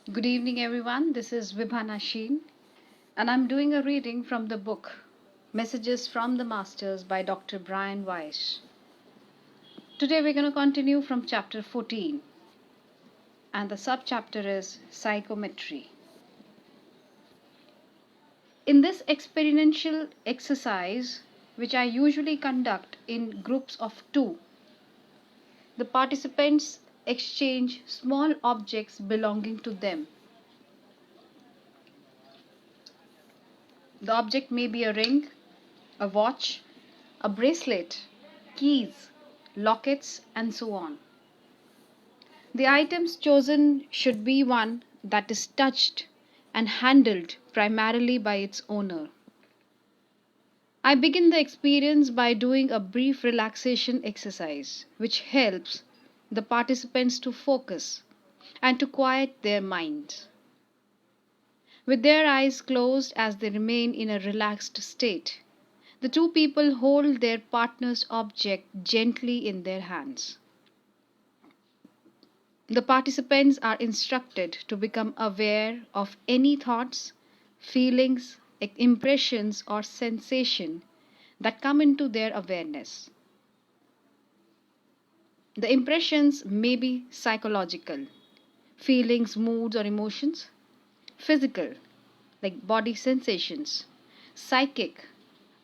Good evening, everyone. This is Vibhana Sheen, and I'm doing a reading from the book Messages from the Masters by Dr. Brian Weiss. Today, we're going to continue from chapter 14, and the subchapter is Psychometry. In this experiential exercise, which I usually conduct in groups of two, the participants exchange small objects belonging to them. The object may be a ring, a watch, a bracelet, keys, lockets, and so on. The items chosen should be one that is touched and handled primarily by its owner. I begin the experience by doing a brief relaxation exercise, which helps the participants to focus and to quiet their minds. With their eyes closed as they remain in a relaxed state, the two people hold their partner's object gently in their hands. The participants are instructed to become aware of any thoughts, feelings, impressions, or sensation that come into their awareness. The impressions may be psychological, feelings, moods, or emotions, physical, like body sensations, psychic,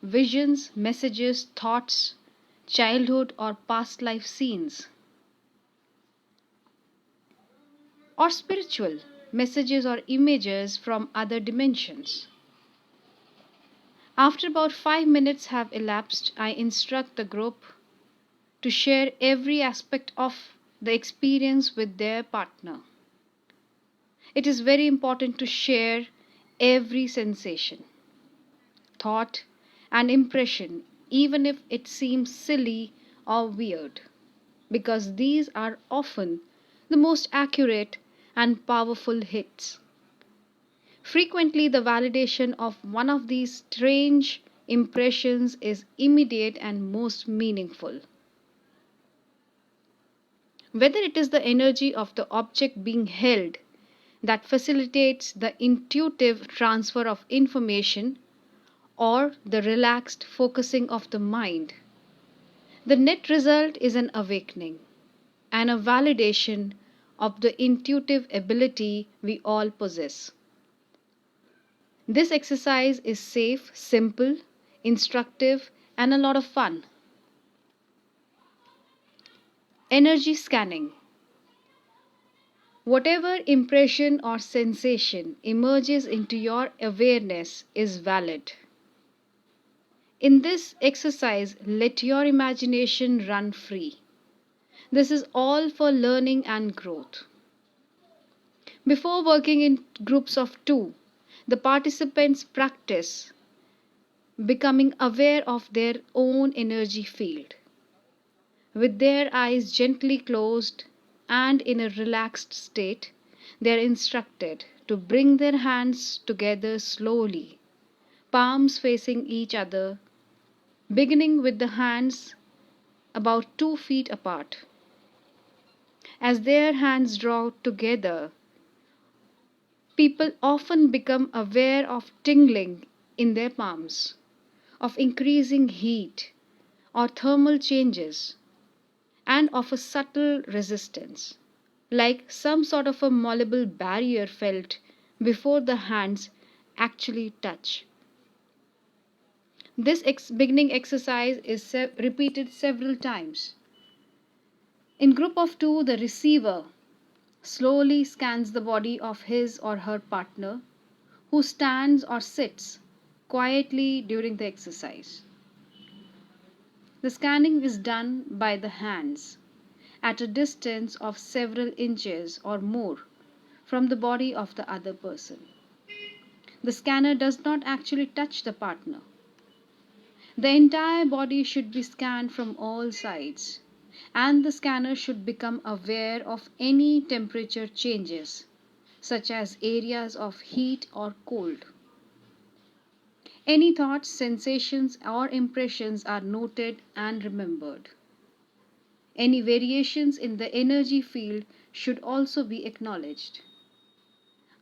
visions, messages, thoughts, childhood or past life scenes, or spiritual messages or images from other dimensions. After about 5 minutes have elapsed, I instruct the group to share every aspect of the experience with their partner. It is very important to share every sensation, thought, and impression, even if it seems silly or weird, because these are often the most accurate and powerful hits. Frequently, the validation of one of these strange impressions is immediate and most meaningful. Whether it is the energy of the object being held that facilitates the intuitive transfer of information or the relaxed focusing of the mind, the net result is an awakening and a validation of the intuitive ability we all possess. This exercise is safe, simple, instructive, and a lot of fun. Energy scanning. Whatever impression or sensation emerges into your awareness is valid. In this exercise, let your imagination run free. This is all for learning and growth. Before working in groups of two, the participants practice becoming aware of their own energy field. With their eyes gently closed and in a relaxed state, they are instructed to bring their hands together slowly, palms facing each other, beginning with the hands about 2 feet apart. As their hands draw together, people often become aware of tingling in their palms, of increasing heat or thermal changes, and of a subtle resistance, like some sort of a malleable barrier felt before the hands actually touch. This beginning exercise is repeated several times. In group of two, the receiver slowly scans the body of his or her partner who stands or sits quietly during the exercise. The scanning is done by the hands at a distance of several inches or more from the body of the other person. The scanner does not actually touch the partner. The entire body should be scanned from all sides, and the scanner should become aware of any temperature changes, such as areas of heat or cold. Any thoughts, sensations, or impressions are noted and remembered. Any variations in the energy field should also be acknowledged.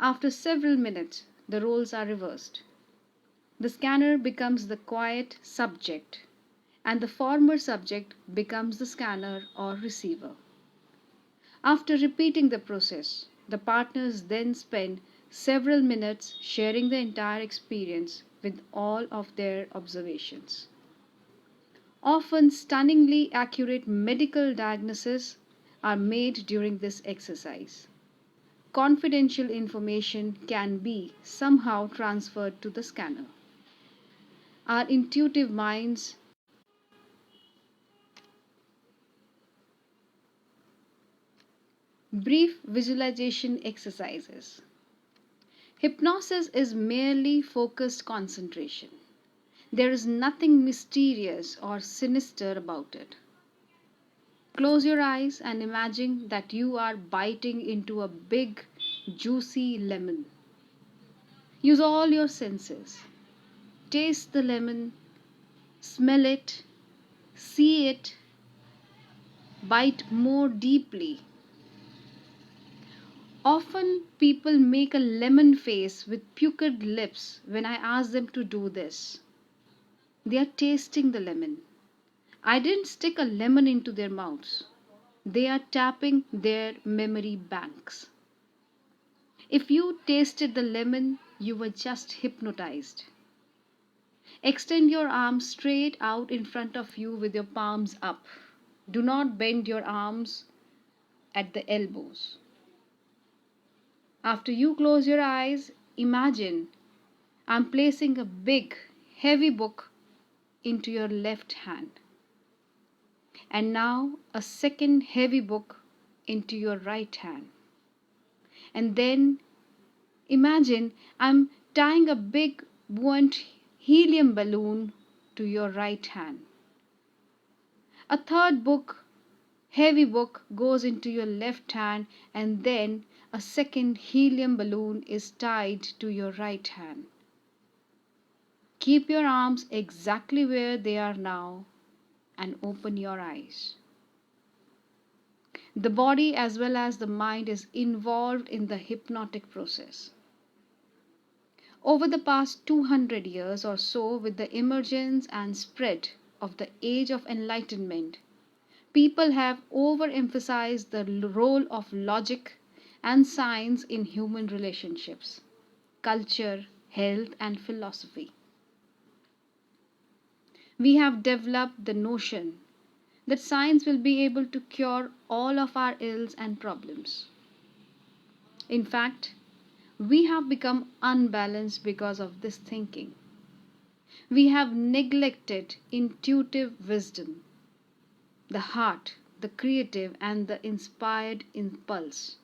After several minutes, the roles are reversed. The scanner becomes the quiet subject, and the former subject becomes the scanner or receiver. After repeating the process, the partners then spend several minutes sharing the entire experience with all of their observations. Often stunningly accurate medical diagnoses are made during this exercise. Confidential information can be somehow transferred to the scanner. Our intuitive minds. Brief visualization exercises. Hypnosis is merely focused concentration. There is nothing mysterious or sinister about it. Close your eyes and imagine that you are biting into a big, juicy lemon. Use all your senses. Taste the lemon, smell it, see it, bite more deeply. Often people make a lemon face with puckered lips when I ask them to do this. They are tasting the lemon. I didn't stick a lemon into their mouths. They are tapping their memory banks. If you tasted the lemon, you were just hypnotized. Extend your arms straight out in front of you with your palms up. Do not bend your arms at the elbows. After you close your eyes, imagine I'm placing a big, heavy book into your left hand. And now a second heavy book into your right hand. And then imagine I'm tying a big, buoyant helium balloon to your right hand. A third book, heavy book, goes into your left hand, and then a second helium balloon is tied to your right hand. Keep your arms exactly where they are now and open your eyes. The body as well as the mind is involved in the hypnotic process. Over the past 200 years or so, with the emergence and spread of the Age of Enlightenment, people have overemphasized the role of logic and science in human relationships, culture, health, and philosophy. We have developed the notion that science will be able to cure all of our ills and problems. In fact, we have become unbalanced because of this thinking. We have neglected intuitive wisdom, the heart, the creative, and the inspired impulse.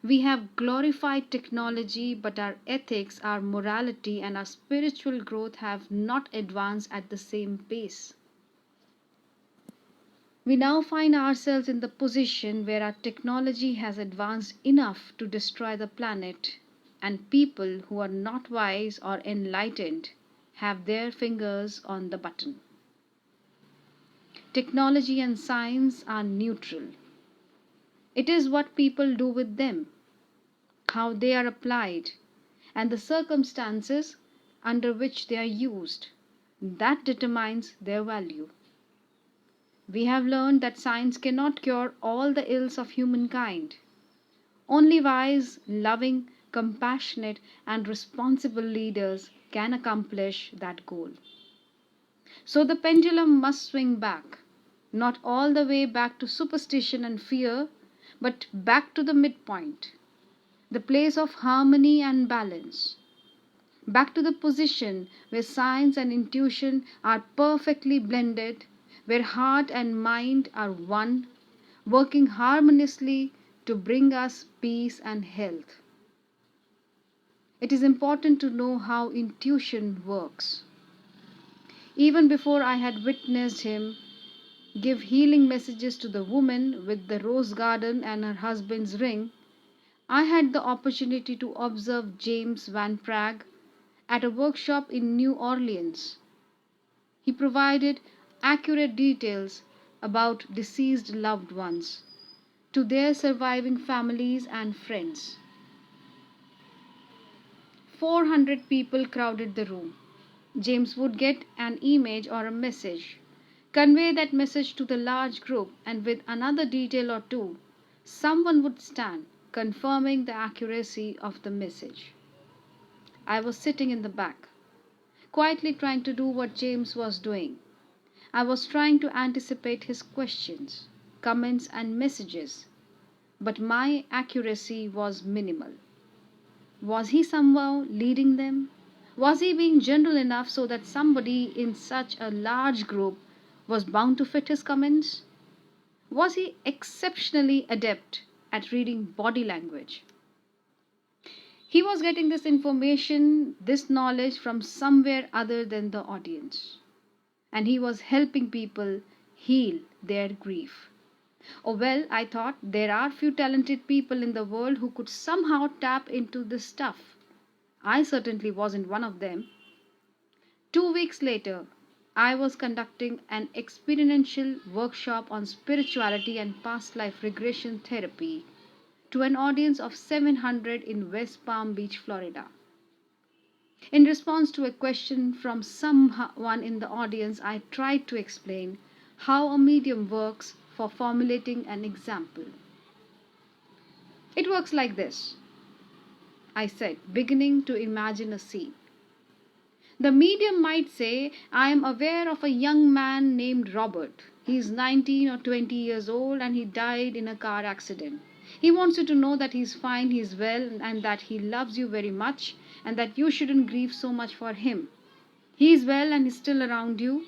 We have glorified technology, but our ethics, our morality, and our spiritual growth have not advanced at the same pace. We now find ourselves in the position where our technology has advanced enough to destroy the planet, and people who are not wise or enlightened have their fingers on the button. Technology and science are neutral. It is what people do with them, how they are applied, and the circumstances under which they are used that determines their value. We have learned that science cannot cure all the ills of humankind. Only wise, loving, compassionate, and responsible leaders can accomplish that goal. So the pendulum must swing back, not all the way back to superstition and fear, but back to the midpoint, the place of harmony and balance. Back to the position where science and intuition are perfectly blended, where heart and mind are one, working harmoniously to bring us peace and health. It is important to know how intuition works. Even before I had witnessed him give healing messages to the woman with the rose garden and her husband's ring, I had the opportunity to observe James Van Praagh at a workshop in New Orleans. He provided accurate details about deceased loved ones to their surviving families and friends. 400 people crowded the room. James would get an image or a message, convey that message to the large group, and with another detail or two, someone would stand, confirming the accuracy of the message. I was sitting in the back, quietly trying to do what James was doing. I was trying to anticipate his questions, comments, and messages, but my accuracy was minimal. Was he somehow leading them? Was he being general enough so that somebody in such a large group was bound to fit his comments? Was he exceptionally adept at reading body language? He was getting this information, this knowledge from somewhere other than the audience. And he was helping people heal their grief. Oh, well, I thought there are few talented people in the world who could somehow tap into this stuff. I certainly wasn't one of them. 2 weeks later, I was conducting an experiential workshop on spirituality and past life regression therapy to an audience of 700 in West Palm Beach, Florida. In response to a question from someone in the audience, I tried to explain how a medium works for formulating an example. It works like this, I said, beginning to imagine a scene. The medium might say, I am aware of a young man named Robert. He is 19 or 20 years old and he died in a car accident. He wants you to know that he is fine, he is well, and that he loves you very much, and that you shouldn't grieve so much for him. He is well and is still around you.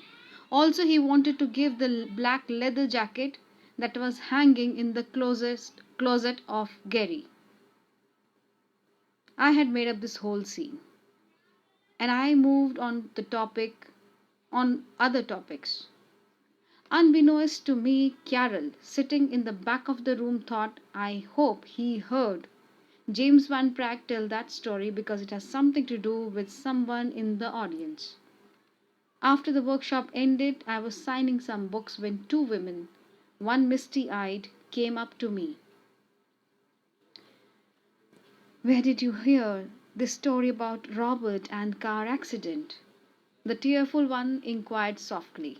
Also, he wanted to give the black leather jacket that was hanging in the closet of Gary. I had made up this whole scene, and I moved on other topics. Unbeknownst to me, Carol, sitting in the back of the room, thought, I hope he heard James Van Praagh tell that story because it has something to do with someone in the audience. After the workshop ended, I was signing some books when two women, one misty-eyed, came up to me. Where did you hear this story about Robert and car accident? The tearful one inquired softly.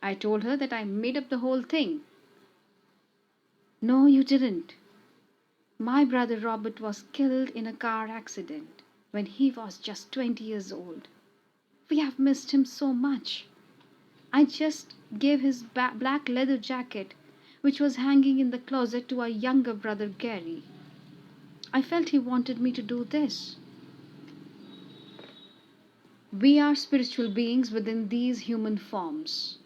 I told her that I made up the whole thing. No, you didn't. My brother Robert was killed in a car accident when he was just 20 years old. We have missed him so much. I just gave his black leather jacket, which was hanging in the closet, to our younger brother Gary. I felt he wanted me to do this. We are spiritual beings within these human forms.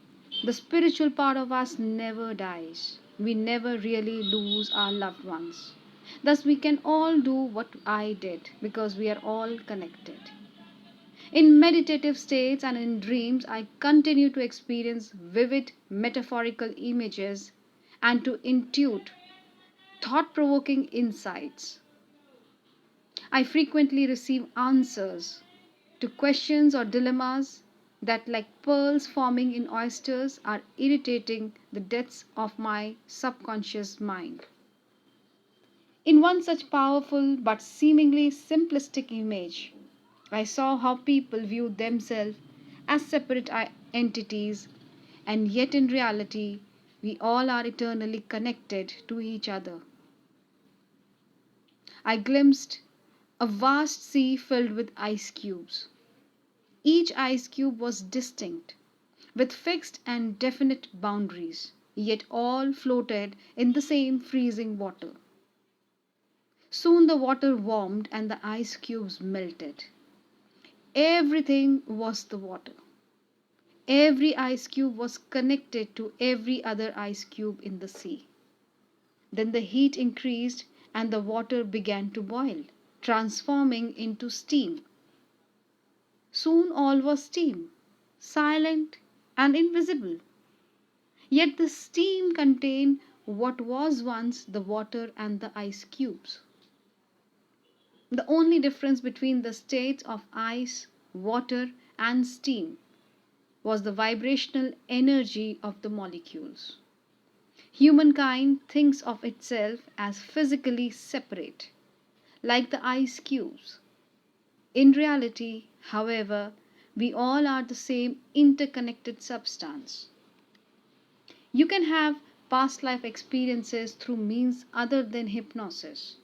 The spiritual part of us never dies. We never really lose our loved ones. Thus, we can all do what I did because we are all connected. In meditative states and in dreams, I continue to experience vivid metaphorical images and to intuit thought provoking insights. I frequently receive answers to questions or dilemmas that, like pearls forming in oysters, are irritating the depths of my subconscious mind. In one such powerful but seemingly simplistic image, I saw how people view themselves as separate entities, and yet in reality, we all are eternally connected to each other. I glimpsed a vast sea filled with ice cubes. Each ice cube was distinct, with fixed and definite boundaries, yet all floated in the same freezing water. Soon the water warmed and the ice cubes melted. Everything was the water. Every ice cube was connected to every other ice cube in the sea. Then the heat increased and the water began to boil, transforming into steam. Soon all was steam, silent and invisible. Yet the steam contained what was once the water and the ice cubes. The only difference between the states of ice, water, and steam was the vibrational energy of the molecules. Humankind thinks of itself as physically separate, like the ice cubes. In reality, however, we all are the same interconnected substance. You can have past life experiences through means other than hypnosis.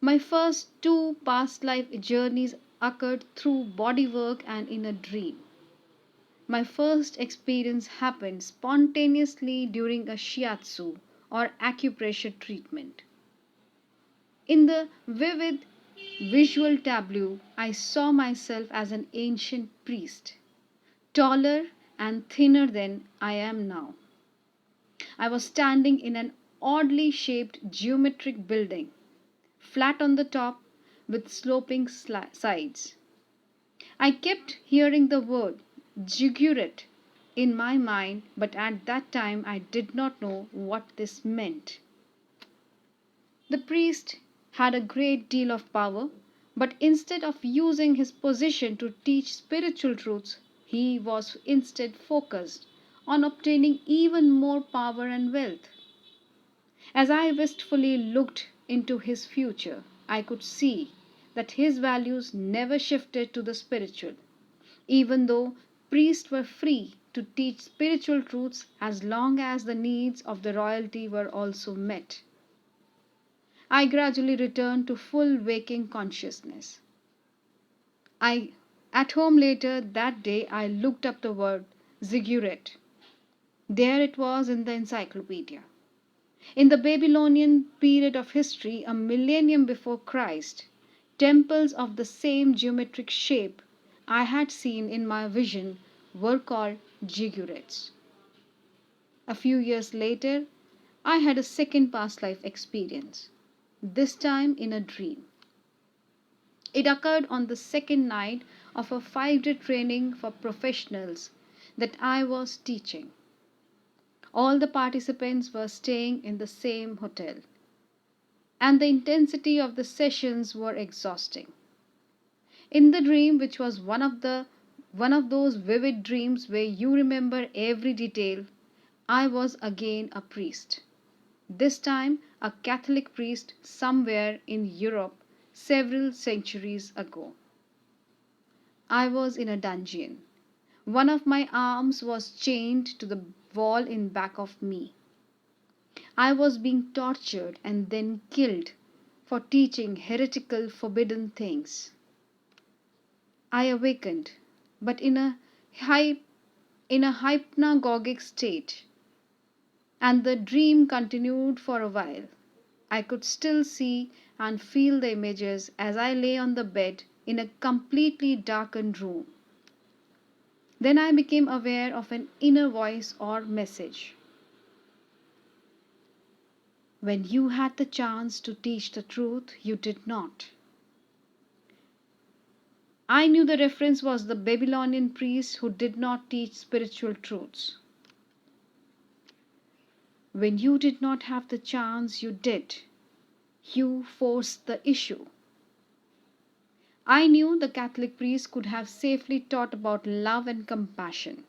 My first two past life journeys occurred through body work and in a dream. My first experience happened spontaneously during a shiatsu or acupressure treatment. In the vivid visual tableau, I saw myself as an ancient priest, taller and thinner than I am now. I was standing in an oddly shaped geometric building, flat on the top with sloping sides. I kept hearing the word ziggurat in my mind, but at that time I did not know what this meant. The priest had a great deal of power, but instead of using his position to teach spiritual truths, he was instead focused on obtaining even more power and wealth. As I wistfully looked into his future, I could see that his values never shifted to the spiritual, even though priests were free to teach spiritual truths as long as the needs of the royalty were also met. I gradually returned to full waking consciousness. I at home later that day I looked up the word ziggurat. There it was in the encyclopedia. In the Babylonian period of history, a millennium before Christ, temples of the same geometric shape I had seen in my vision were called ziggurats. A few years later, I had a second past life experience, this time in a dream. It occurred on the second night of a 5-day training for professionals that I was teaching. All the participants were staying in the same hotel, and the intensity of the sessions were exhausting. In the dream, which was one of those vivid dreams where you remember every detail, I was again a priest. This time a Catholic priest somewhere in Europe several centuries ago. I was in a dungeon. One of my arms was chained to the wall in back of me. I was being tortured and then killed for teaching heretical forbidden things. I awakened, but hy- in a hypnagogic state, and the dream continued for a while. I could still see and feel the images as I lay on the bed in a completely darkened room. Then I became aware of an inner voice or message. When you had the chance to teach the truth, you did not. I knew the reference was the Babylonian priest who did not teach spiritual truths. When you did not have the chance, you did. You forced the issue. I knew the Catholic priest could have safely taught about love and compassion.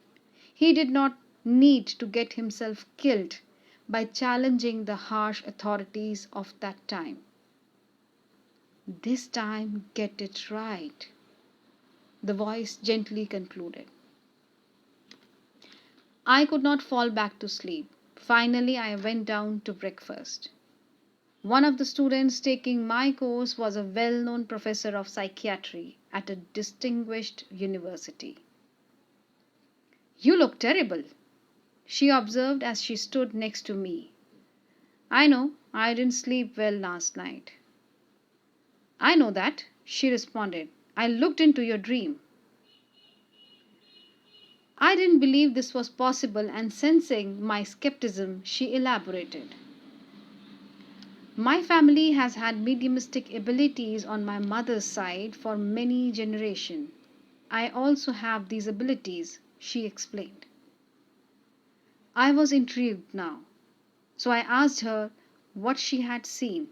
He did not need to get himself killed by challenging the harsh authorities of that time. This time, get it right, the voice gently concluded. I could not fall back to sleep. Finally, I went down to breakfast. One of the students taking my course was a well known professor of psychiatry at a distinguished university. You look terrible, she observed as she stood next to me. I know, I didn't sleep well last night. I know that, she responded. I looked into your dream. I didn't believe this was possible, and sensing my skepticism, she elaborated. My family has had mediumistic abilities on my mother's side for many generations. I also have these abilities, she explained. I was intrigued now, so I asked her what she had seen.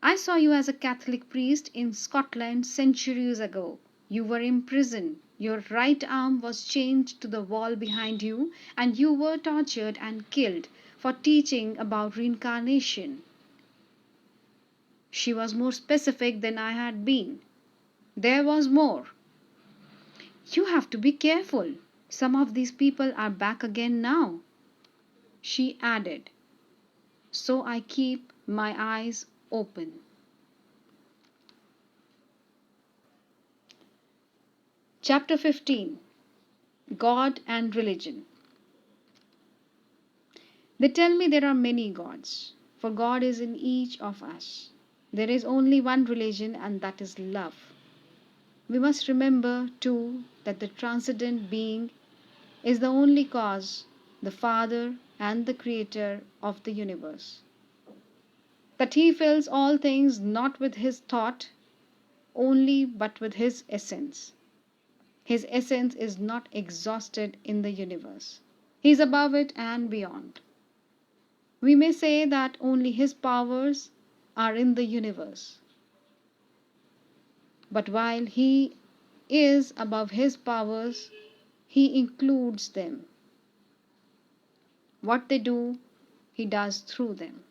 I saw you as a Catholic priest in Scotland centuries ago. You were imprisoned. Your right arm was chained to the wall behind you, and you were tortured and killed for teaching about reincarnation. She was more specific than I had been. There was more. You have to be careful. Some of these people are back again now, she added. So I keep my eyes open. Chapter 15. God and Religion. They tell me there are many gods, for God is in each of us. There is only one religion, and that is love. We must remember, too, that the transcendent being is the only cause, the Father and the Creator of the universe. That He fills all things not with His thought only, but with His essence. His essence is not exhausted in the universe. He is above it and beyond. We may say that only His powers are in the universe. But while He is above His powers, He includes them. What they do, He does through them.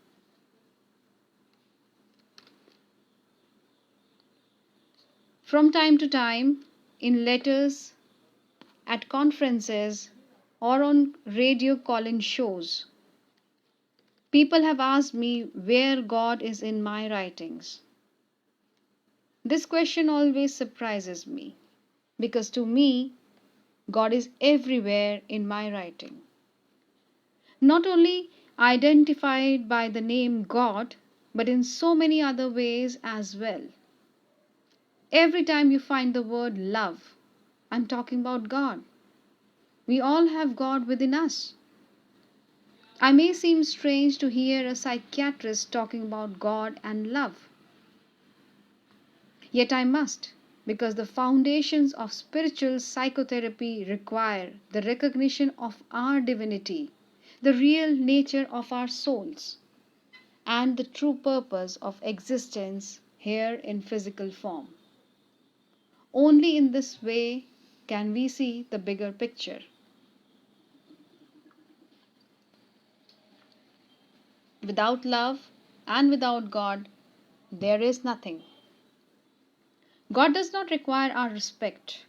From time to time, in letters, at conferences, or on radio call-in shows, people have asked me where God is in my writings. This question always surprises me because to me, God is everywhere in my writing. Not only identified by the name God, but in so many other ways as well. Every time you find the word love, I'm talking about God. We all have God within us. I may seem strange to hear a psychiatrist talking about God and love. Yet I must, because the foundations of spiritual psychotherapy require the recognition of our divinity, the real nature of our souls, and the true purpose of existence here in physical form. Only in this way can we see the bigger picture. Without love and without God, there is nothing. God does not require our respect.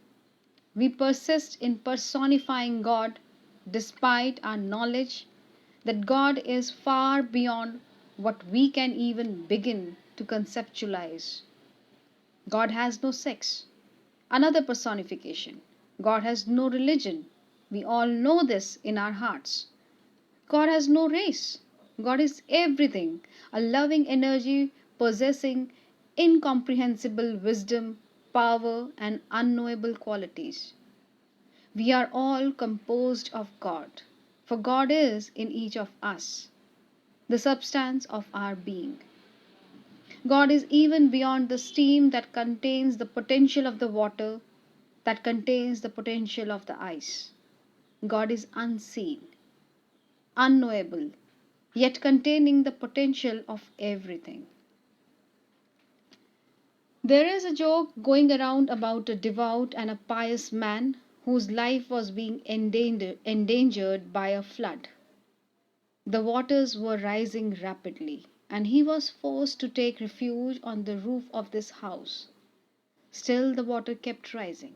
We persist in personifying God despite our knowledge that God is far beyond what we can even begin to conceptualize. God has no sex. Another personification. God has no religion. We all know this in our hearts. God has no race. God is everything, a loving energy possessing incomprehensible wisdom, power, and unknowable qualities. We are all composed of God, for God is in each of us, the substance of our being. God is even beyond the stream that contains the potential of the water, that contains the potential of the ice. God is unseen, unknowable, yet containing the potential of everything. There is a joke going around about a devout and a pious man whose life was being endangered by a flood. The waters were rising rapidly, and he was forced to take refuge on the roof of this house. Still, the water kept rising.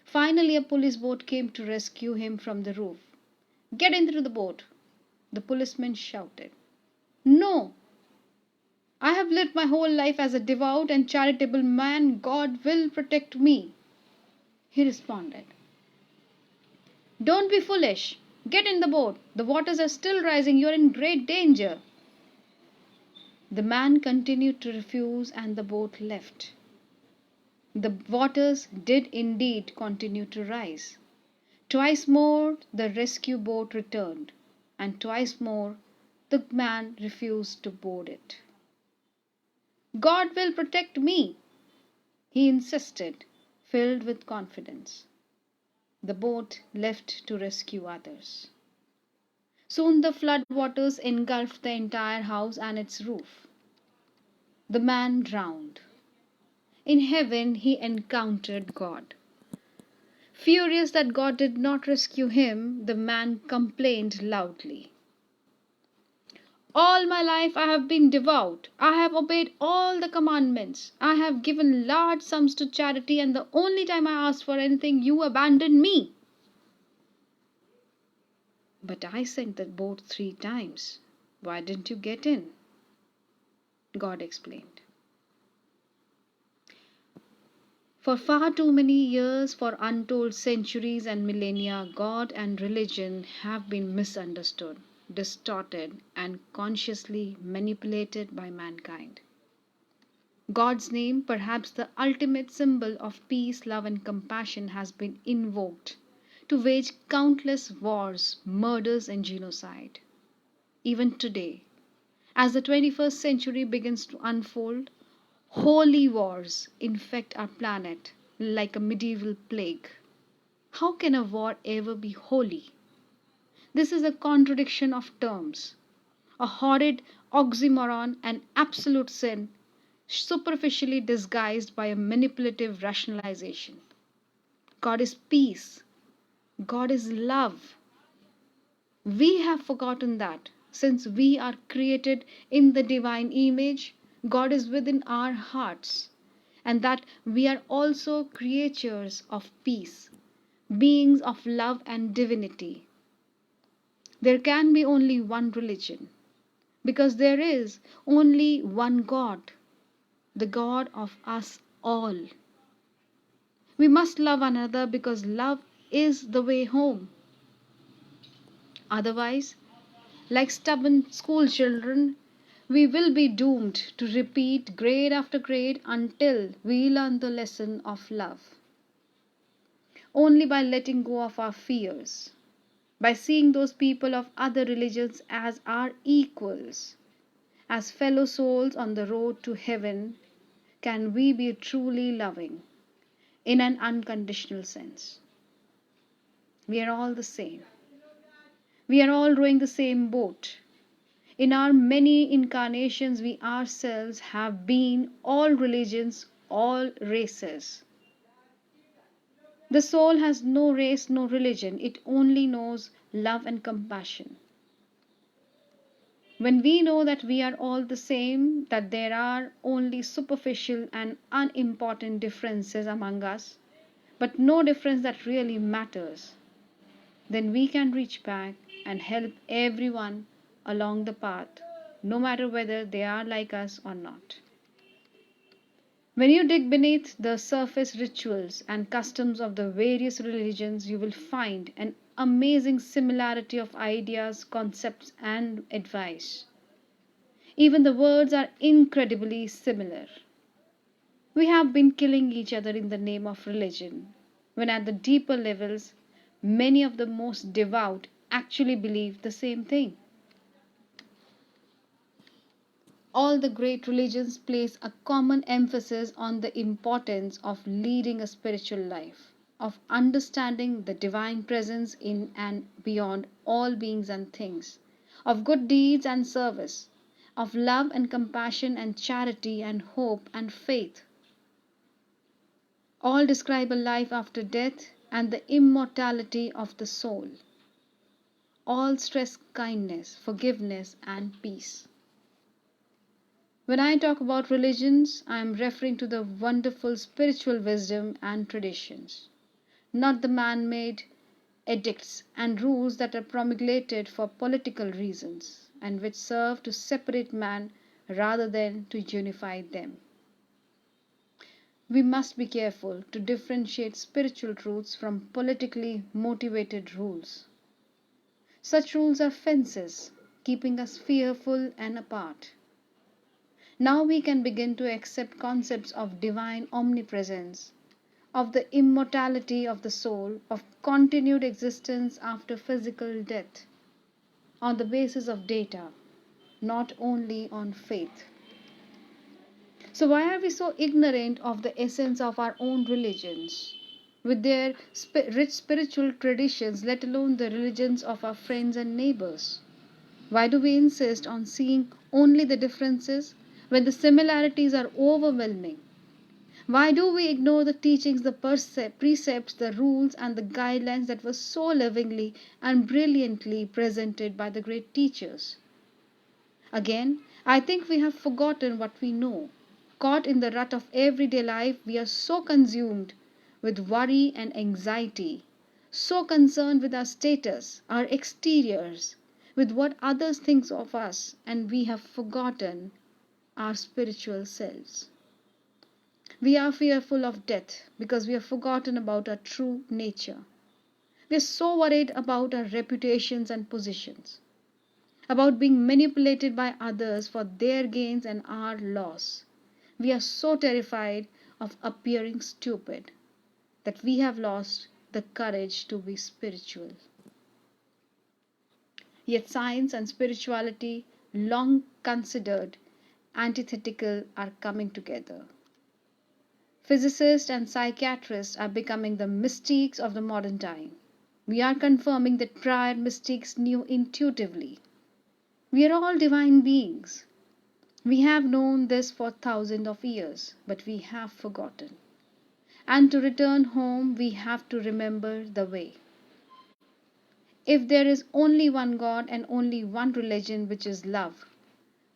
Finally, a police boat came to rescue him from the roof. "Get into the boat!" the policeman shouted. "No! I have lived my whole life as a devout and charitable man. God will protect me," he responded. "Don't be foolish. Get in the boat. The waters are still rising. You are in great danger." The man continued to refuse, and the boat left. The waters did indeed continue to rise. Twice more the rescue boat returned, and twice more the man refused to board it. "God will protect me," he insisted, filled with confidence. The boat left to rescue others. Soon the flood waters engulfed the entire house and its roof. The man drowned. In heaven he encountered God. Furious that God did not rescue him, the man complained loudly. All my life I have been devout. I have obeyed all the commandments. I have given large sums to charity, and the only time I asked for anything, you abandoned me. But I sent the boat 3 times. Why didn't you get in? God explained. For far too many years, for untold centuries and millennia, God and religion have been misunderstood, distorted, and consciously manipulated by mankind. God's name, perhaps the ultimate symbol of peace, love, and compassion, has been invoked to wage countless wars, murders, and genocide. Even today, as the 21st century begins to unfold, holy wars infect our planet like a medieval plague. How can a war ever be holy? This is a contradiction of terms, a horrid oxymoron, an absolute sin, superficially disguised by a manipulative rationalization. God is peace, God is love. We have forgotten that since we are created in the divine image, God is within our hearts, and that we are also creatures of peace, beings of love and divinity. There can be only one religion because there is only one God, the God of us all. We must love another because love is the way home. Otherwise, like stubborn school children, we will be doomed to repeat grade after grade until we learn the lesson of love. Only by letting go of our fears, by seeing those people of other religions as our equals, as fellow souls on the road to heaven, can we be truly loving in an unconditional sense. We are all the same. We are all rowing the same boat. In our many incarnations, we ourselves have been all religions, all races. The soul has no race, no religion. It only knows love and compassion. When we know that we are all the same, that there are only superficial and unimportant differences among us, but no difference that really matters, then we can reach back and help everyone along the path, no matter whether they are like us or not. When you dig beneath the surface rituals and customs of the various religions, you will find an amazing similarity of ideas, concepts, and advice. Even the words are incredibly similar. We have been killing each other in the name of religion, when at the deeper levels, many of the most devout actually believe the same thing. All the great religions place a common emphasis on the importance of leading a spiritual life, of understanding the divine presence in and beyond all beings and things, of good deeds and service, of love and compassion and charity and hope and faith. All describe a life after death and the immortality of the soul. All stress kindness, forgiveness, and peace. When I talk about religions, I am referring to the wonderful spiritual wisdom and traditions, not the man made edicts and rules that are promulgated for political reasons and which serve to separate man rather than to unify them. We must be careful to differentiate spiritual truths from politically motivated rules. Such rules are fences, keeping us fearful and apart. Now we can begin to accept concepts of divine omnipresence, of the immortality of the soul, of continued existence after physical death, on the basis of data, not only on faith. So, why are we so ignorant of the essence of our own religions, with their rich spiritual traditions, let alone the religions of our friends and neighbors? Why do we insist on seeing only the differences when the similarities are overwhelming? Why do we ignore the teachings, the precepts, the rules, and the guidelines that were so lovingly and brilliantly presented by the great teachers? Again, I think we have forgotten what we know. Caught in the rut of everyday life, we are so consumed with worry and anxiety, so concerned with our status, our exteriors, with what others think of us, and we have forgotten our spiritual selves. We are fearful of death because we have forgotten about our true nature. We are so worried about our reputations and positions, about being manipulated by others for their gains and our loss. We are so terrified of appearing stupid that we have lost the courage to be spiritual. Yet science and spirituality, long considered antithetical, are coming together. Physicists and psychiatrists are becoming the mystics of the modern time. We are confirming that prior mystics knew intuitively. We are all divine beings. We have known this for thousands of years, but we have forgotten. And to return home, we have to remember the way. If there is only one God and only one religion, which is love,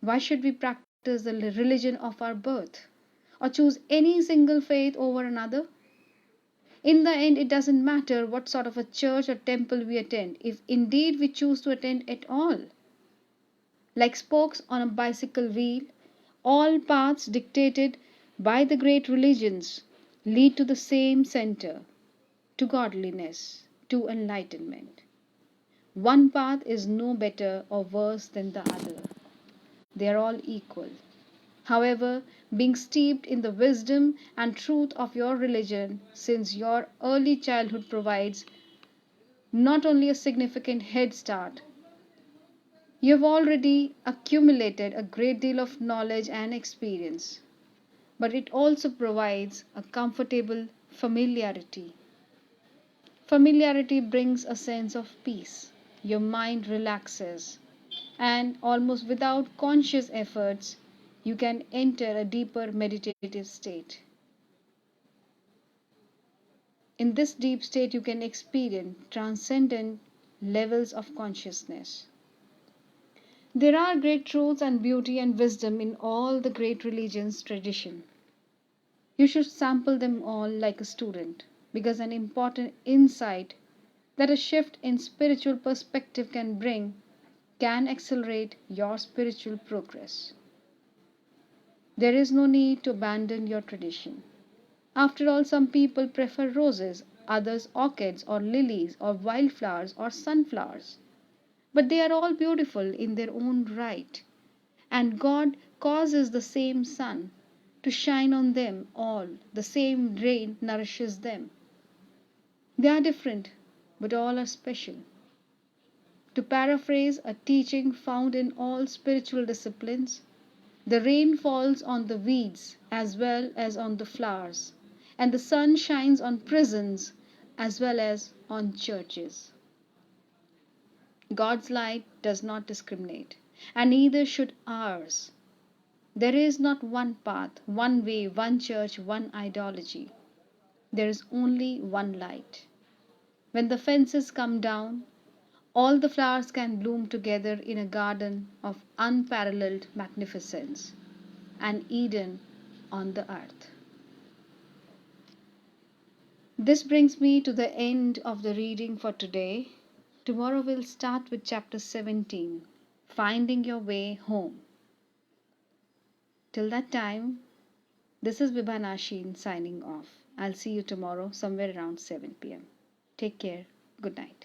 why should we practice the religion of our birth or choose any single faith over another? In the end, it doesn't matter what sort of a church or temple we attend, if indeed we choose to attend at all. Like spokes on a bicycle wheel, all paths dictated by the great religions lead to the same center, to godliness, to enlightenment. One path is no better or worse than the other. They are all equal. However, being steeped in the wisdom and truth of your religion since your early childhood provides not only a significant head start, you have already accumulated a great deal of knowledge and experience, but it also provides a comfortable familiarity. Familiarity brings a sense of peace. Your mind relaxes, and almost without conscious efforts, you can enter a deeper meditative state. In this deep state, you can experience transcendent levels of consciousness. There are great truths and beauty and wisdom in all the great religions' tradition. You should sample them all like a student, because an important insight that a shift in spiritual perspective can bring can accelerate your spiritual progress. There is no need to abandon your tradition. After all, some people prefer roses, others orchids or lilies or wildflowers or sunflowers. But they are all beautiful in their own right, and God causes the same sun to shine on them all, the same rain nourishes them. They are different, but all are special. To paraphrase a teaching found in all spiritual disciplines, the rain falls on the weeds as well as on the flowers, and the sun shines on prisons as well as on churches. God's light does not discriminate, and neither should ours. There is not one path, one way, one church, one ideology. There is only one light. When the fences come down, all the flowers can bloom together in a garden of unparalleled magnificence, an Eden on the earth. This brings me to the end of the reading for today. Tomorrow we'll start with chapter 17, Finding Your Way Home. Till that time, this is Vibha Nashin signing off. I'll see you tomorrow somewhere around 7 pm. Take care. Good night.